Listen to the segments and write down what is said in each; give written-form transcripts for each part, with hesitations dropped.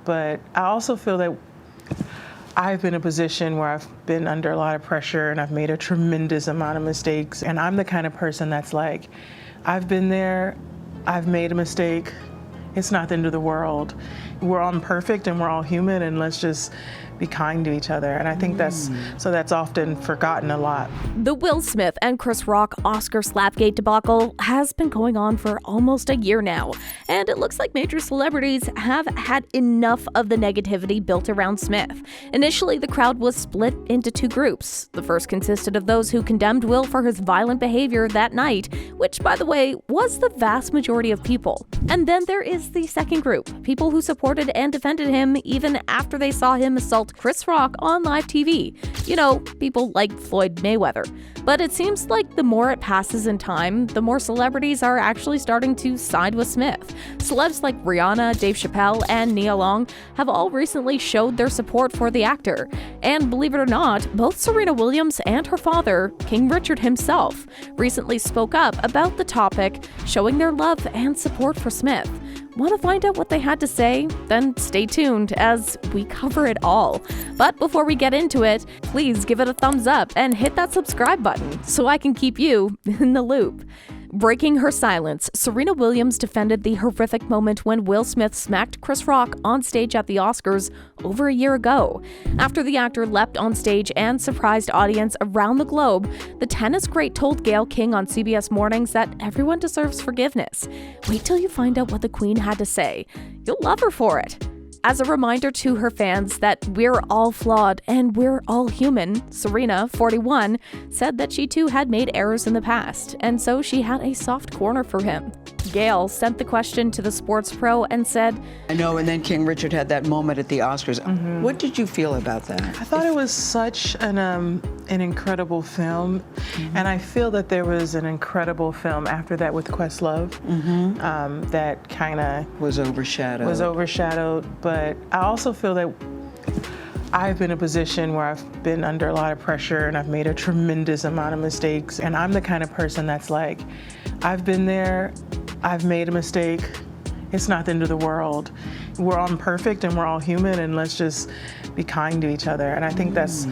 but I also feel that I've been in a position where I've been under a lot of pressure and I've made a tremendous amount of mistakes. And I'm the kind of person that's like, I've been there, I've made a mistake, it's not the end of the world. We're all imperfect and we're all human, and let's just be kind to each other. And I think that's often forgotten a lot. The Will Smith and Chris Rock Oscar Slapgate debacle has been going on for almost a year now, and it looks like major celebrities have had enough of the negativity built around Smith. Initially, the crowd was split into two groups. The first consisted of those who condemned Will for his violent behavior that night, which, by the way, was the vast majority of people. And then there is the second group, people who supported and defended him even after they saw him assault Chris Rock on live TV. You know, people like Floyd Mayweather. But it seems like the more it passes in time, the more celebrities are actually starting to side with Smith. Celebs like Rihanna, Dave Chappelle, and Nia Long have all recently showed their support for the actor. And believe it or not, both Serena Williams and her father, King Richard himself, recently spoke up about the topic, showing their love and support for Smith. Want to find out what they had to say? Then stay tuned as we cover it all. But before we get into it, please give it a thumbs up and hit that subscribe button so I can keep you in the loop. Breaking her silence, Serena Williams defended the horrific moment when Will Smith smacked Chris Rock on stage at the Oscars over a year ago. After the actor leapt on stage and surprised audience around the globe, the tennis great told Gayle King on CBS Mornings that everyone deserves forgiveness. Wait till you find out what the Queen had to say. You'll love her for it. As a reminder to her fans that we're all flawed and we're all human, Serena, 41, said that she too had made errors in the past, and so she had a soft corner for him. Gayle sent the question to the sports pro and said, I know, and then King Richard had that moment at the Oscars. What did you feel about that? I thought it was such an incredible film, and I feel that there was an incredible film after that with Questlove that kind of was overshadowed. But I also feel that I've been in a position where I've been under a lot of pressure and I've made a tremendous amount of mistakes. And I'm the kind of person that's like, I've been there, I've made a mistake, it's not the end of the world. We're all imperfect and we're all human, and let's just be kind to each other. And I think that's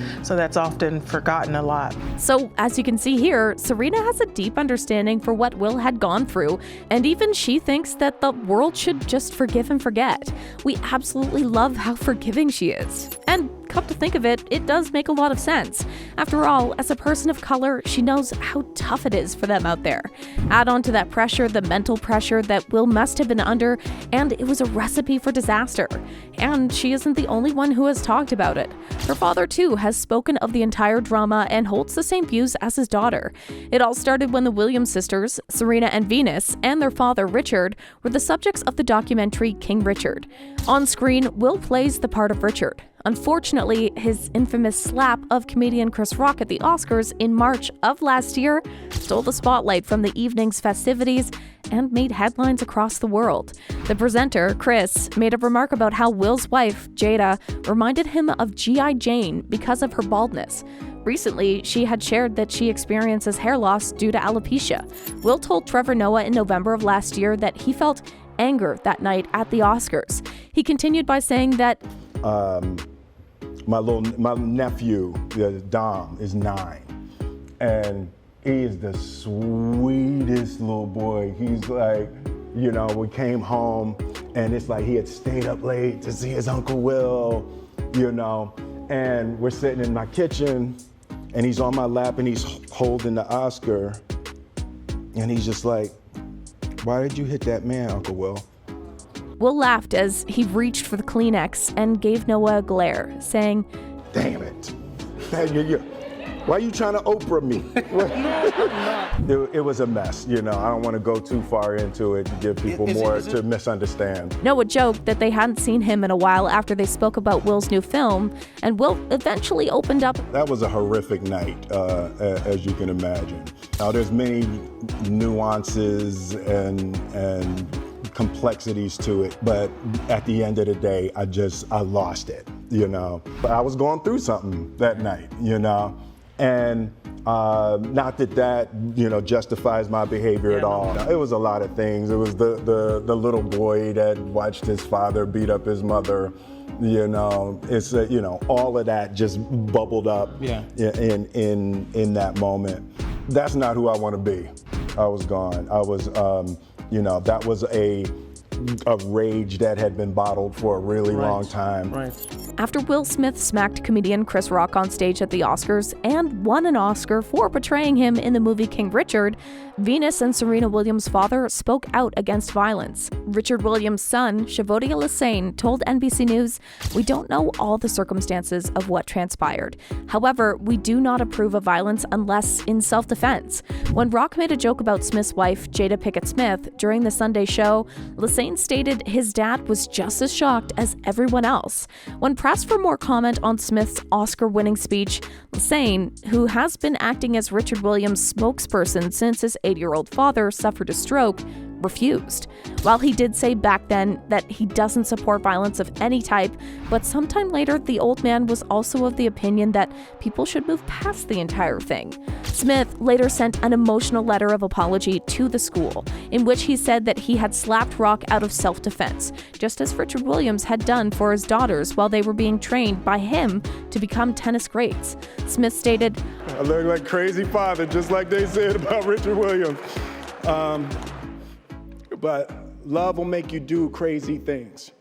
often forgotten a lot. So as you can see here, Serena has a deep understanding for what Will had gone through, and even she thinks that the world should just forgive and forget. We absolutely love how forgiving she is. And come to think of it, it does make a lot of sense. After all, as a person of color, she knows how tough it is for them out there. Add on to that pressure, the mental pressure that Will must have been under, and it was a recipe for disaster. And she isn't the only one who has talked about it. Her father, too, has spoken of the entire drama and holds the same views as his daughter. It all started when the Williams sisters, Serena and Venus, and their father, Richard, were the subjects of the documentary King Richard. On screen, Will plays the part of Richard. Unfortunately, his infamous slap of comedian Chris Rock at the Oscars in March of last year stole the spotlight from the evening's festivities and made headlines across the world. The presenter, Chris, made a remark about how Will's wife, Jada, reminded him of G.I. Jane because of her baldness. Recently, she had shared that she experiences hair loss due to alopecia. Will told Trevor Noah in November of last year that he felt anger that night at the Oscars. He continued by saying that my nephew, Dom, is 9, and he is the sweetest little boy. He's like, you know, we came home and it's like he had stayed up late to see his Uncle Will, you know, and we're sitting in my kitchen and he's on my lap and he's holding the Oscar and he's just like, why did you hit that man, Uncle Will? Will laughed as he reached for the Kleenex and gave Noah a glare, saying, damn it. Why are you trying to Oprah me? It was a mess, you know. I don't want to go too far into it to give people more to misunderstand. Noah joked that they hadn't seen him in a while after they spoke about Will's new film, and Will eventually opened up. That was a horrific night, as you can imagine. Now, there's many nuances and complexities to it, but at the end of the day, I lost it, you know. But I was going through something that night, you know, and Not that justifies my behavior at all. It was a lot of things. It was the little boy that watched his father beat up his mother. It's all of that just bubbled up in that moment. That's not who I want to be. I was gone. I was, that was a rage that had been bottled for a really long time. Right. After Will Smith smacked comedian Chris Rock on stage at the Oscars and won an Oscar for portraying him in the movie King Richard, Venus and Serena Williams' father spoke out against violence. Richard Williams' son, Shavodia Lassane, told NBC News, "We don't know all the circumstances of what transpired. However, we do not approve of violence unless in self-defense." When Rock made a joke about Smith's wife, Jada Pinkett Smith, during the Sunday show, Lassane stated his dad was just as shocked as everyone else. When pressed for more comment on Smith's Oscar-winning speech, Lassane, who has been acting as Richard Williams' spokesperson since his 8-year-old father suffered a stroke, refused. While he did say back then that he doesn't support violence of any type, but sometime later the old man was also of the opinion that people should move past the entire thing. Smith later sent an emotional letter of apology to the school, in which he said that he had slapped Rock out of self-defense, just as Richard Williams had done for his daughters while they were being trained by him to become tennis greats. Smith stated, "I look like crazy father, just like they said about Richard Williams. But love will make you do crazy things."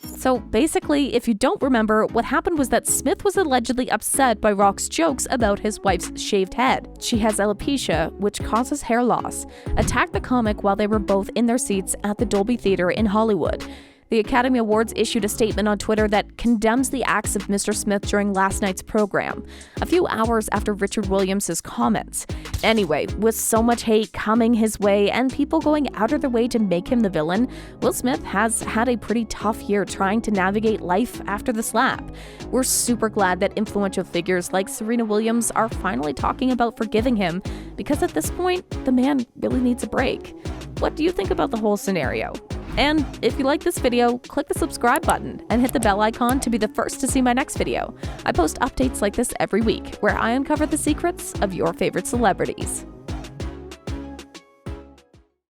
So basically, if you don't remember, what happened was that Smith was allegedly upset by Rock's jokes about his wife's shaved head. She has alopecia, which causes hair loss. Attacked the comic while they were both in their seats at the Dolby Theater in Hollywood. The Academy Awards issued a statement on Twitter that condemns the acts of Mr. Smith during last night's program, a few hours after Richard Williams' comments. Anyway, with so much hate coming his way and people going out of their way to make him the villain, Will Smith has had a pretty tough year trying to navigate life after the slap. We're super glad that influential figures like Serena Williams are finally talking about forgiving him, because at this point, the man really needs a break. What do you think about the whole scenario? And if you like this video, click the subscribe button and hit the bell icon to be the first to see my next video. I post updates like this every week, where I uncover the secrets of your favorite celebrities.